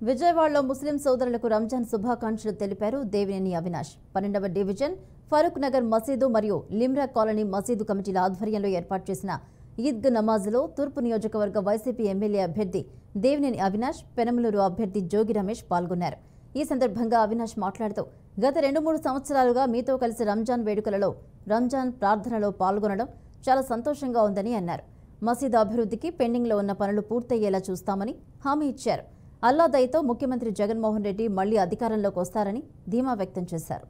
విజయవాడలో ముస్లిం సోదరులకు రంజాన్ శుభాకాంక్షలు తెలిపారు దేవినేని అవినాష్. 12వ డివిజన్ ఫరూక్ నగర్ మసీదు మరియు లిమ్రా కాలనీ మసీదు కమిటీల ఆధ్వర్యంలో ఏర్పాటు చేసిన ఈద్గా నమాజ్లో తూర్పు నియోజకవర్గ వైసీపీ ఎమ్మెల్యే అభ్యర్థి దేవినేని అవినాష్, పెనమలూరు అభ్యర్థి జోగి రమేష్ పాల్గొన్నారు. ఈ సందర్భంగా అవినాష్ మాట్లాడుతూ గత 2-3 సంవత్సరాలుగా మీతో కలిసి రంజాన్ వేడుకలలో రంజాన్ ప్రార్థనలో పాల్గొనడం చాలా సంతోషంగా ఉందని అన్నారు. మసీదు అభివృద్ధికి పెండింగ్లో ఉన్న పనులు పూర్తయ్యేలా చూస్తామని హామీ ఇచ్చారు. అల్లా దయతో ముఖ్యమంత్రి జగన్మోహన్ రెడ్డి మళ్లీ అధికారంలోకి వస్తారని ధీమా వ్యక్తం చేశారు.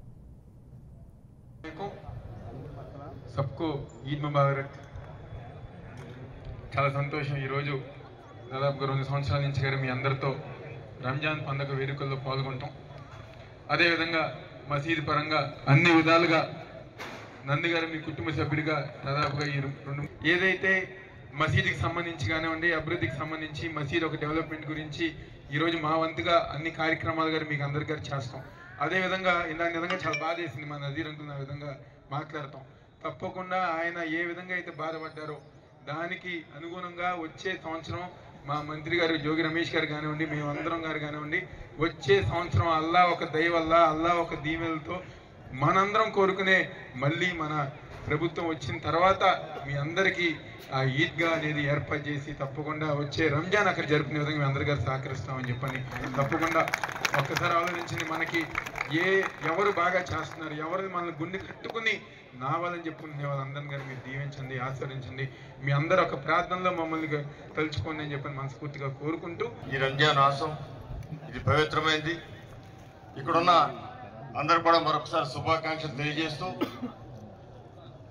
చాలా సంతోషం. ఈరోజు దాదాపుగా 2 సంవత్సరాల నుంచి గారు మీ అందరితో రంజాన్ పండుగ వేడుకల్లో పాల్గొంటాం. అదేవిధంగా మసీదు పరంగా అన్ని విధాలుగా నంది గారు మీ కుటుంబ సభ్యుడిగా దాదాపుగా ఈ 2 ఏదైతే మసీదుకి సంబంధించి కానివ్వండి, అభివృద్ధికి సంబంధించి మసీదు ఒక డెవలప్మెంట్ గురించి ఈరోజు మా వంతుగా అన్ని కార్యక్రమాలు గారు మీకు అందరి గారు చేస్తాం. అదేవిధంగా ఇలా నిజంగా చాలా బాధ వేసింది మా నజీర్ అంకుల్ ఆ విధంగా మాట్లాడతాం. తప్పకుండా ఆయన ఏ విధంగా అయితే బాధపడ్డారో దానికి అనుగుణంగా వచ్చే సంవత్సరం మా మంత్రి గారు జోగి రమేష్ గారు కానివ్వండి, మేమందరం గారు కానివ్వండి, వచ్చే సంవత్సరం అల్లా ఒక దయ వల్ల, అల్లా ఒక దీవెలతో మనందరం కోరుకునే మళ్ళీ మన ప్రభుత్వం వచ్చిన తర్వాత మీ అందరికీ ఆ ఈద్గా అనేది ఏర్పాటు చేసి తప్పకుండా వచ్చే రంజాన్ అక్కడ జరుపుకునే విధంగా మీ అందరి గారు సహకరిస్తామని చెప్పని తప్పకుండా ఒక్కసారి ఆలోచించండి. మనకి ఎవరు బాగా చేస్తున్నారు, ఎవరు మనల్ని గుండె కట్టుకుని నావాలని చెప్పుకునే వాళ్ళందరినీ గారు మీరు దీవించండి, ఆస్వాదించండి. మీ అందరూ ఒక ప్రార్థనలో మమ్మల్ని తలుచుకోండి అని చెప్పని మనస్ఫూర్తిగా కోరుకుంటూ ఈ రంజాన్ మాసం ఇది పవిత్రమైంది. ఇక్కడున్న అందరూ కూడా మరొకసారి శుభాకాంక్షలు తెలియజేస్తూ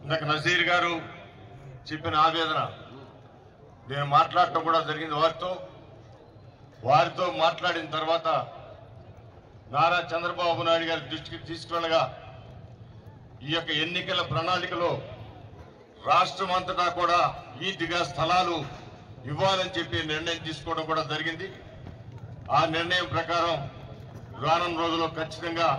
ఇందాక నజీర్ గారు చెప్పిన ఆవేదన నేను మాట్లాడటం కూడా జరిగింది. వారితో మాట్లాడిన తర్వాత నారా చంద్రబాబు నాయుడు గారి దృష్టికి తీసుకెళ్లగా ఈ యొక్క ఎన్నికల ప్రణాళికలో రాష్ట్రం అంతటా కూడా ఈద్గా స్థలాలు ఇవ్వాలని చెప్పి నిర్ణయం తీసుకోవడం కూడా జరిగింది. ఆ నిర్ణయం ప్రకారం రానున్న రోజుల్లో ఖచ్చితంగా